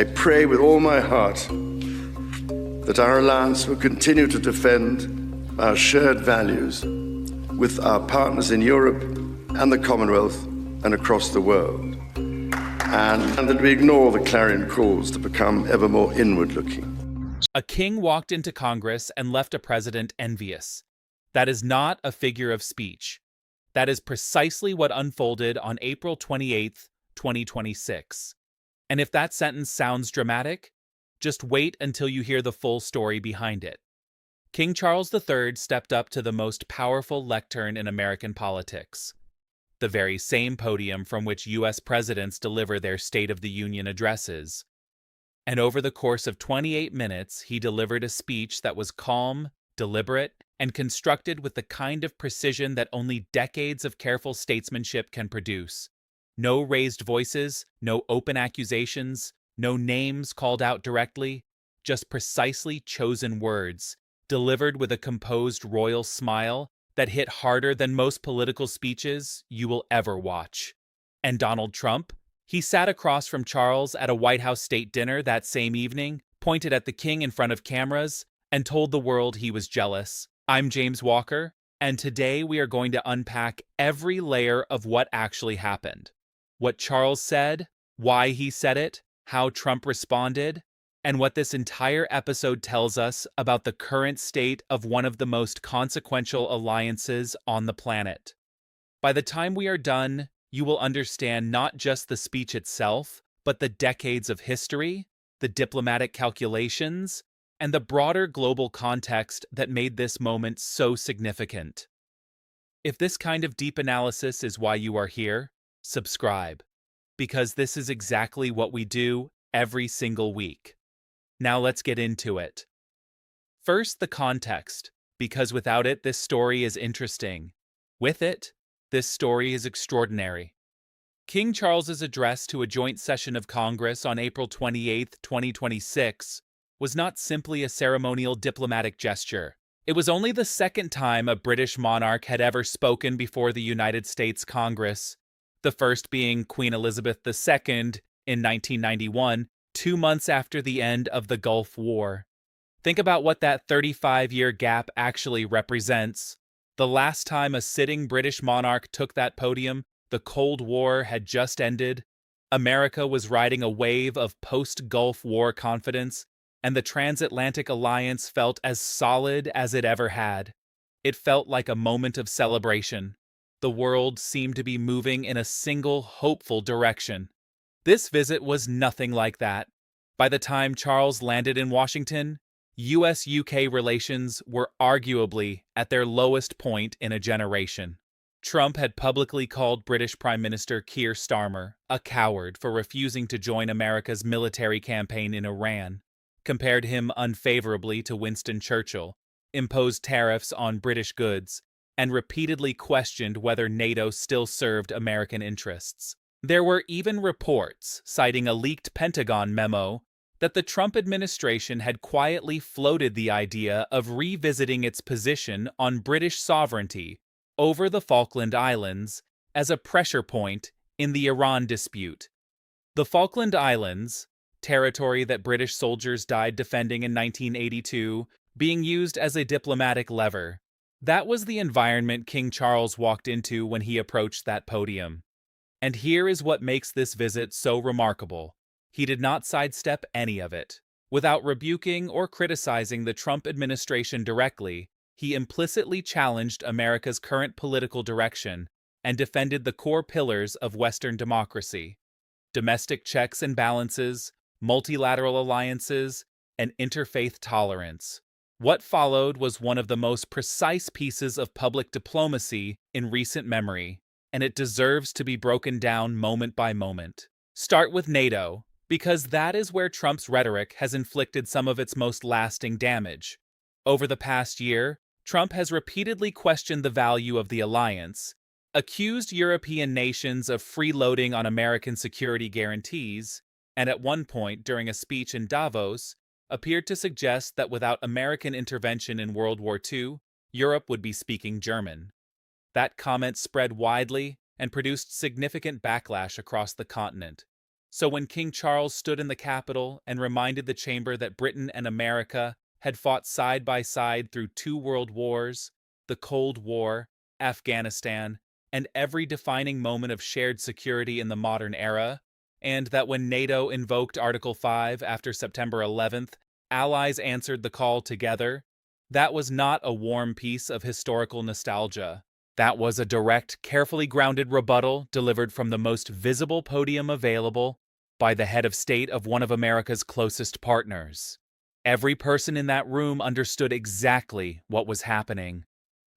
I pray with all my heart that our alliance will continue to defend our shared values with our partners in Europe and the Commonwealth and across the world, and that we ignore the clarion calls to become ever more inward-looking. A king walked into Congress and left a president envious. That is not a figure of speech. That is precisely what unfolded on April 28, 2026. And if that sentence sounds dramatic, just wait until you hear the full story behind it. King Charles III stepped up to the most powerful lectern in American politics, the very same podium from which U.S. presidents deliver their State of the Union addresses. And over the course of 28 minutes, he delivered a speech that was calm, deliberate, and constructed with the kind of precision that only decades of careful statesmanship can produce. No raised voices, no open accusations, no names called out directly, just precisely chosen words, delivered with a composed royal smile that hit harder than most political speeches you will ever watch. And Donald Trump? He sat across from Charles at a White House state dinner that same evening, pointed at the king in front of cameras, and told the world he was jealous. I'm James Walker, and today we are going to unpack every layer of what actually happened. What Charles said, why he said it, how Trump responded, and what this entire episode tells us about the current state of one of the most consequential alliances on the planet. By the time we are done, you will understand not just the speech itself, but the decades of history, the diplomatic calculations, and the broader global context that made this moment so significant. If this kind of deep analysis is why you are here, subscribe, because this is exactly what we do every single week. Now let's get into it. First, the context, because without it, this story is interesting. With it, this story is extraordinary. King Charles's address to a joint session of Congress on April 28, 2026, was not simply a ceremonial diplomatic gesture. It was only the second time a British monarch had ever spoken before the United States Congress, the first being Queen Elizabeth II in 1991, 2 months after the end of the Gulf War. Think about what that 35-year gap actually represents. The last time a sitting British monarch took that podium, the Cold War had just ended, America was riding a wave of post-Gulf War confidence, and the transatlantic alliance felt as solid as it ever had. It felt like a moment of celebration. The world seemed to be moving in a single, hopeful direction. This visit was nothing like that. By the time Charles landed in Washington, U.S.-UK relations were arguably at their lowest point in a generation. Trump had publicly called British Prime Minister Keir Starmer a coward for refusing to join America's military campaign in Iran, compared him unfavorably to Winston Churchill, imposed tariffs on British goods, and repeatedly questioned whether NATO still served American interests. There were even reports, citing a leaked Pentagon memo, that the Trump administration had quietly floated the idea of revisiting its position on British sovereignty over the Falkland Islands as a pressure point in the Iran dispute. The Falkland Islands, territory that British soldiers died defending in 1982, being used as a diplomatic lever. That was the environment King Charles walked into when he approached that podium. And here is what makes this visit so remarkable. He did not sidestep any of it. Without rebuking or criticizing the Trump administration directly, he implicitly challenged America's current political direction and defended the core pillars of Western democracy: domestic checks and balances, multilateral alliances, and interfaith tolerance. What followed was one of the most precise pieces of public diplomacy in recent memory, and it deserves to be broken down moment by moment. Start with NATO, because that is where Trump's rhetoric has inflicted some of its most lasting damage. Over the past year, Trump has repeatedly questioned the value of the alliance, accused European nations of freeloading on American security guarantees, and at one point during a speech in Davos, appeared to suggest that without American intervention in World War II, Europe would be speaking German. That comment spread widely and produced significant backlash across the continent. So when King Charles stood in the Capitol and reminded the chamber that Britain and America had fought side by side through 2 world wars, the Cold War, Afghanistan, and every defining moment of shared security in the modern era, and that when NATO invoked Article 5 after September 11th, allies answered the call together, that was not a warm piece of historical nostalgia. That was a direct, carefully grounded rebuttal delivered from the most visible podium available by the head of state of one of America's closest partners. Every person in that room understood exactly what was happening.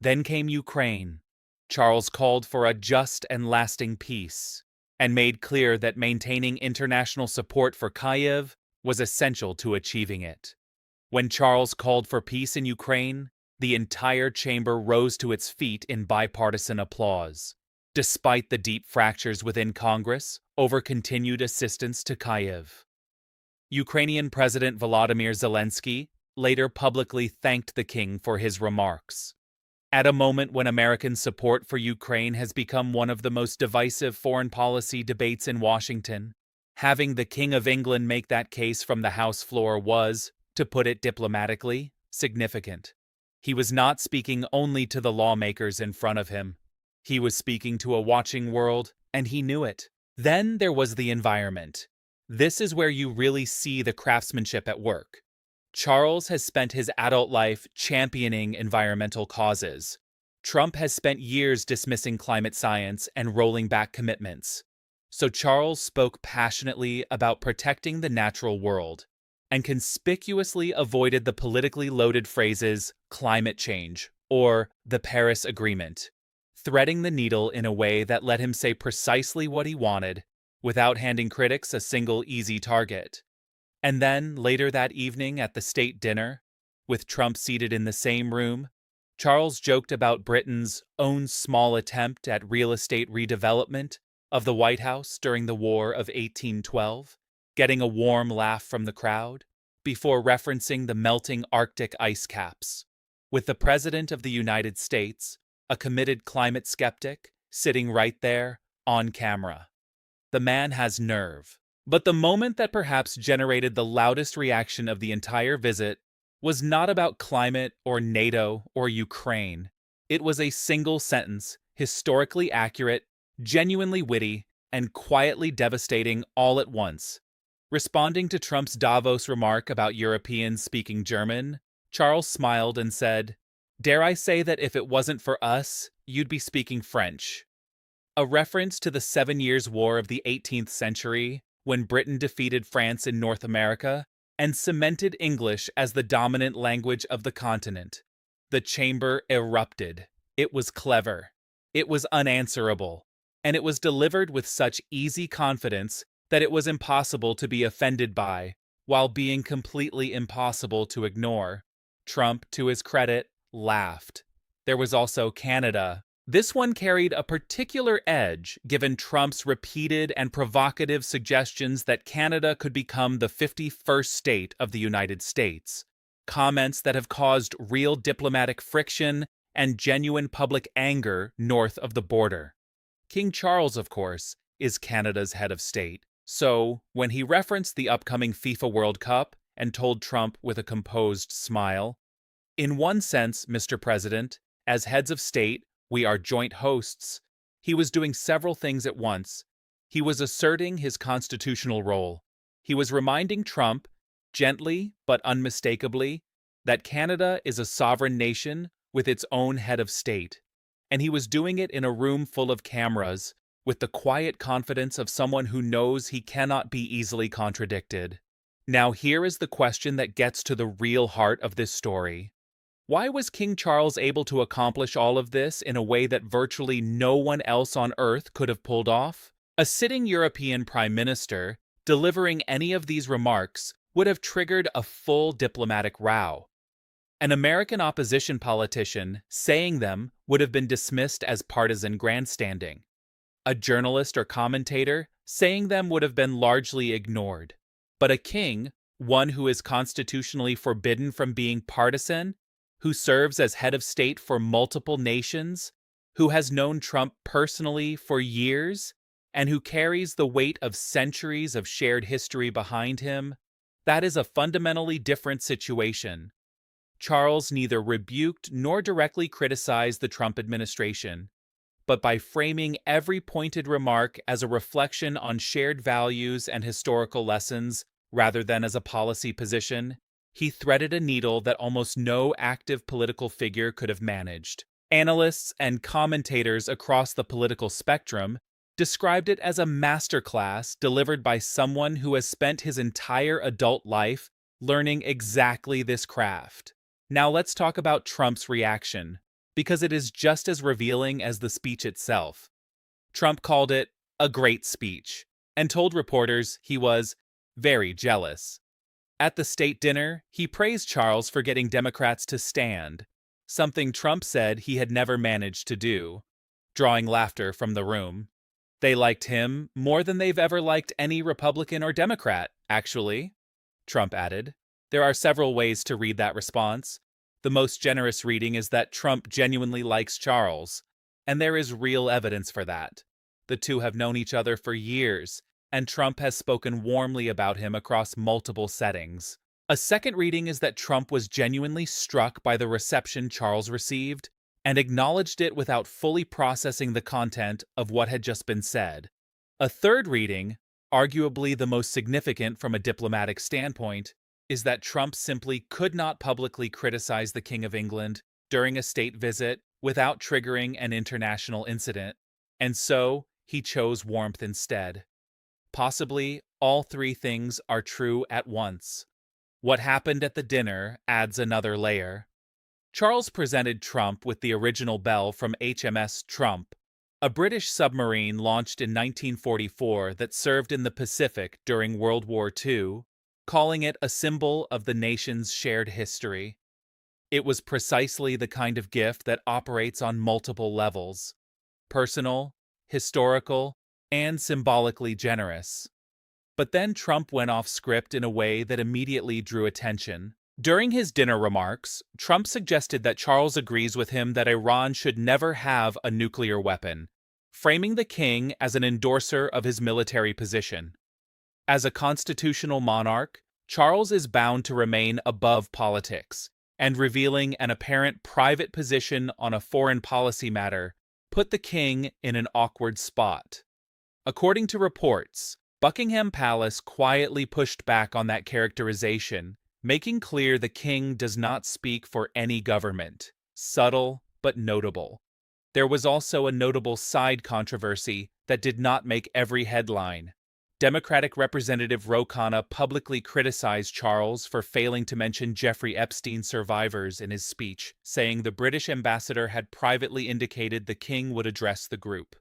Then came Ukraine. Charles called for a just and lasting peace, and made clear that maintaining international support for Kyiv was essential to achieving it. When Charles called for peace in Ukraine, the entire chamber rose to its feet in bipartisan applause, despite the deep fractures within Congress over continued assistance to Kyiv. Ukrainian President Volodymyr Zelensky later publicly thanked the king for his remarks. At a moment when American support for Ukraine has become one of the most divisive foreign policy debates in Washington, having the King of England make that case from the House floor was, to put it diplomatically, significant. He was not speaking only to the lawmakers in front of him. He was speaking to a watching world, and he knew it. Then there was the environment. This is where you really see the craftsmanship at work. Charles has spent his adult life championing environmental causes. Trump has spent years dismissing climate science and rolling back commitments. So Charles spoke passionately about protecting the natural world, and conspicuously avoided the politically loaded phrases climate change or the Paris Agreement, threading the needle in a way that let him say precisely what he wanted without handing critics a single easy target. And then, later that evening at the state dinner, with Trump seated in the same room, Charles joked about Britain's own small attempt at real estate redevelopment of the White House during the War of 1812, getting a warm laugh from the crowd, before referencing the melting Arctic ice caps, with the President of the United States, a committed climate skeptic, sitting right there, on camera. The man has nerve. But the moment that perhaps generated the loudest reaction of the entire visit was not about climate or NATO or Ukraine. It was a single sentence, historically accurate, genuinely witty, and quietly devastating all at once. Responding to Trump's Davos remark about Europeans speaking German, Charles smiled and said, "Dare I say that if it wasn't for us, you'd be speaking French." A reference to the 7 Years' War of the 18th century, when Britain defeated France in North America and cemented English as the dominant language of the continent. The chamber erupted. It was clever. It was unanswerable. And it was delivered with such easy confidence that it was impossible to be offended by, while being completely impossible to ignore. Trump, to his credit, laughed. There was also Canada. This one carried a particular edge given Trump's repeated and provocative suggestions that Canada could become the 51st state of the United States, comments that have caused real diplomatic friction and genuine public anger north of the border. King Charles, of course, is Canada's head of state, so when he referenced the upcoming FIFA World Cup and told Trump with a composed smile, "In one sense, Mr. President, as heads of state, we are joint hosts," he was doing several things at once. He was asserting his constitutional role. He was reminding Trump, gently but unmistakably, that Canada is a sovereign nation with its own head of state. And he was doing it in a room full of cameras, with the quiet confidence of someone who knows he cannot be easily contradicted. Now here is the question that gets to the real heart of this story. Why was King Charles able to accomplish all of this in a way that virtually no one else on Earth could have pulled off? A sitting European prime minister delivering any of these remarks would have triggered a full diplomatic row. An American opposition politician saying them would have been dismissed as partisan grandstanding. A journalist or commentator saying them would have been largely ignored. But a king, one who is constitutionally forbidden from being partisan, who serves as head of state for multiple nations, who has known Trump personally for years, and who carries the weight of centuries of shared history behind him, that is a fundamentally different situation. Charles neither rebuked nor directly criticized the Trump administration, but by framing every pointed remark as a reflection on shared values and historical lessons rather than as a policy position, he threaded a needle that almost no active political figure could have managed. Analysts and commentators across the political spectrum described it as a masterclass delivered by someone who has spent his entire adult life learning exactly this craft. Now let's talk about Trump's reaction, because it is just as revealing as the speech itself. Trump called it a great speech and told reporters he was very jealous. At the state dinner, he praised Charles for getting Democrats to stand, something Trump said he had never managed to do, drawing laughter from the room. They liked him more than they've ever liked any Republican or Democrat, actually, Trump added. There are several ways to read that response. The most generous reading is that Trump genuinely likes Charles, and there is real evidence for that. The two have known each other for years, and Trump has spoken warmly about him across multiple settings. A second reading is that Trump was genuinely struck by the reception Charles received and acknowledged it without fully processing the content of what had just been said. A third reading, arguably the most significant from a diplomatic standpoint, is that Trump simply could not publicly criticize the King of England during a state visit without triggering an international incident, and so he chose warmth instead. Possibly, all three things are true at once. What happened at the dinner adds another layer. Charles presented Trump with the original bell from HMS Trump, a British submarine launched in 1944 that served in the Pacific during World War II, calling it a symbol of the nation's shared history. It was precisely the kind of gift that operates on multiple levels: personal, historical, and symbolically generous. But then Trump went off script in a way that immediately drew attention. During his dinner remarks, Trump suggested that Charles agrees with him that Iran should never have a nuclear weapon, framing the king as an endorser of his military position. As a constitutional monarch, Charles is bound to remain above politics, and revealing an apparent private position on a foreign policy matter put the king in an awkward spot. According to reports, Buckingham Palace quietly pushed back on that characterization, making clear the king does not speak for any government. Subtle, but notable. There was also a notable side controversy that did not make every headline. Democratic Representative Ro Khanna publicly criticized Charles for failing to mention Jeffrey Epstein's survivors in his speech, saying the British ambassador had privately indicated the king would address the group.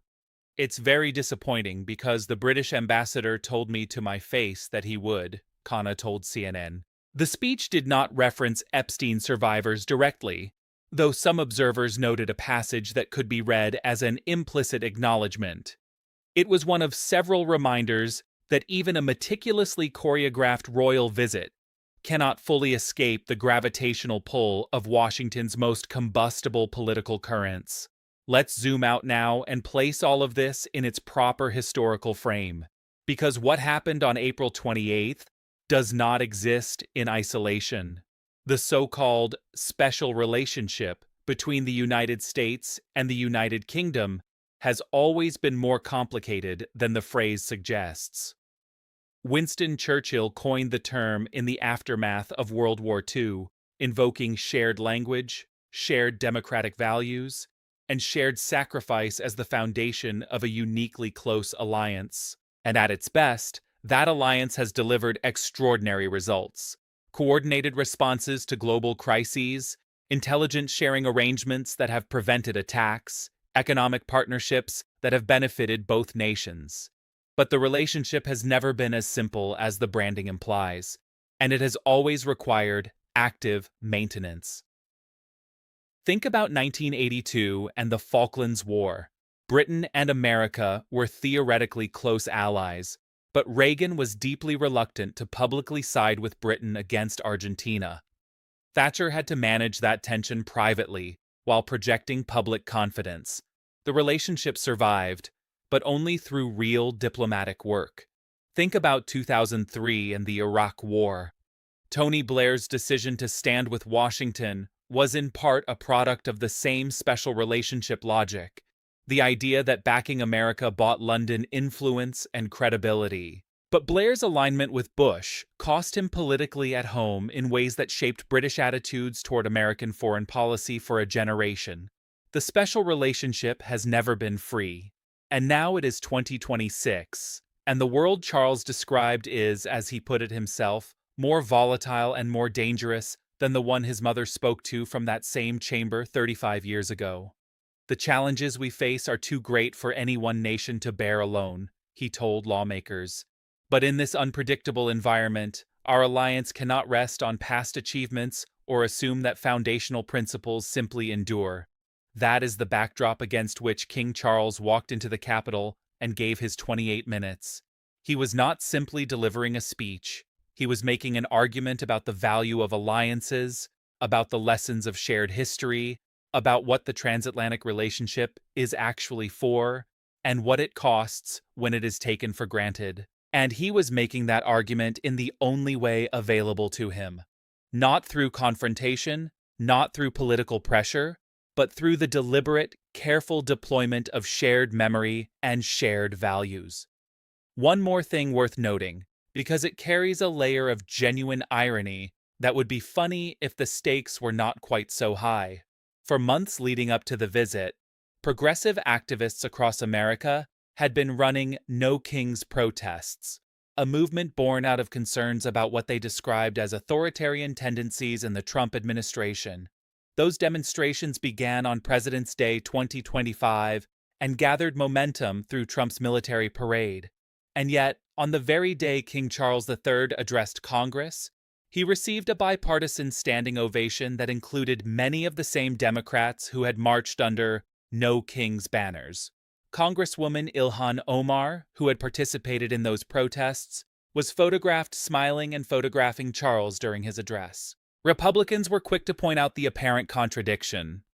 "It's very disappointing because the British ambassador told me to my face that he would," Khanna told CNN. The speech did not reference Epstein survivors directly, though some observers noted a passage that could be read as an implicit acknowledgement. It was one of several reminders that even a meticulously choreographed royal visit cannot fully escape the gravitational pull of Washington's most combustible political currents. Let's zoom out now and place all of this in its proper historical frame, because what happened on April 28th does not exist in isolation. The so-called special relationship between the United States and the United Kingdom has always been more complicated than the phrase suggests. Winston Churchill coined the term in the aftermath of World War II, invoking shared language, shared democratic values, and shared sacrifice as the foundation of a uniquely close alliance. And at its best, that alliance has delivered extraordinary results: coordinated responses to global crises, intelligence sharing arrangements that have prevented attacks, economic partnerships that have benefited both nations. But the relationship has never been as simple as the branding implies, and it has always required active maintenance. Think about 1982 and the Falklands War. Britain and America were theoretically close allies, but Reagan was deeply reluctant to publicly side with Britain against Argentina. Thatcher had to manage that tension privately while projecting public confidence. The relationship survived, but only through real diplomatic work. Think about 2003 and the Iraq War. Tony Blair's decision to stand with Washington was in part a product of the same special relationship logic, the idea that backing America bought London influence and credibility. But Blair's alignment with Bush cost him politically at home in ways that shaped British attitudes toward American foreign policy for a generation. The special relationship has never been free, and now it is 2026, and the world Charles described is, as he put it himself, more volatile and more dangerous than the one his mother spoke to from that same chamber 35 years ago. The challenges we face are too great for any one nation to bear alone, he told lawmakers. But in this unpredictable environment, our alliance cannot rest on past achievements or assume that foundational principles simply endure. That is the backdrop against which King Charles walked into the Capitol and gave his 28 minutes. He was not simply delivering a speech. He was making an argument about the value of alliances, about the lessons of shared history, about what the transatlantic relationship is actually for, and what it costs when it is taken for granted. And he was making that argument in the only way available to him. Not through confrontation, not through political pressure, but through the deliberate, careful deployment of shared memory and shared values. One more thing worth noting, because it carries a layer of genuine irony that would be funny if the stakes were not quite so high. For months leading up to the visit, progressive activists across America had been running No Kings protests, a movement born out of concerns about what they described as authoritarian tendencies in the Trump administration. Those demonstrations began on President's Day 2025 and gathered momentum through Trump's military parade. And yet, on the very day King Charles III addressed Congress, he received a bipartisan standing ovation that included many of the same Democrats who had marched under No Kings banners. Congresswoman Ilhan Omar, who had participated in those protests, was photographed smiling and photographing Charles during his address. Republicans were quick to point out the apparent contradiction.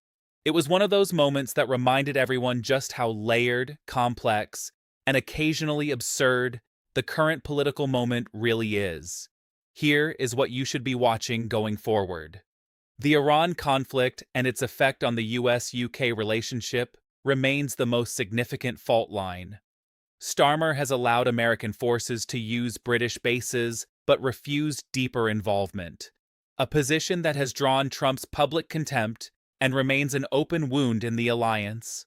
It was one of those moments that reminded everyone just how layered, complex, and occasionally absurd the current political moment really is. Here is what you should be watching going forward. The Iran conflict and its effect on the US-UK relationship remains the most significant fault line. Starmer has allowed American forces to use British bases but refused deeper involvement, a position that has drawn Trump's public contempt and remains an open wound in the alliance.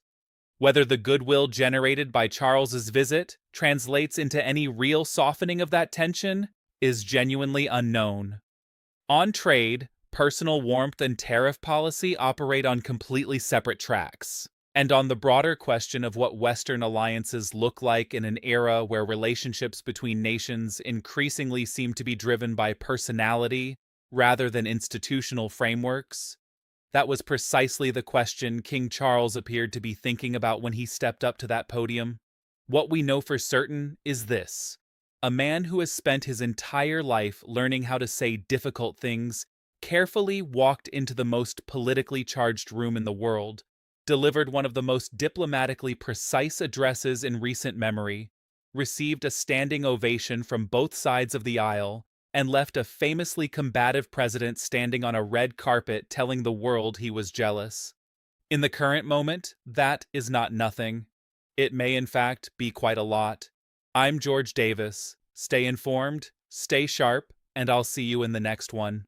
Whether the goodwill generated by Charles's visit translates into any real softening of that tension is genuinely unknown. On trade, personal warmth and tariff policy operate on completely separate tracks. And on the broader question of what Western alliances look like in an era where relationships between nations increasingly seem to be driven by personality rather than institutional frameworks, that was precisely the question King Charles appeared to be thinking about when he stepped up to that podium. What we know for certain is this: a man who has spent his entire life learning how to say difficult things carefully walked into the most politically charged room in the world, delivered one of the most diplomatically precise addresses in recent memory, received a standing ovation from both sides of the aisle, and left a famously combative president standing on a red carpet telling the world he was jealous. In the current moment, that is not nothing. It may, in fact, be quite a lot. I'm George Davis. Stay informed, stay sharp, and I'll see you in the next one.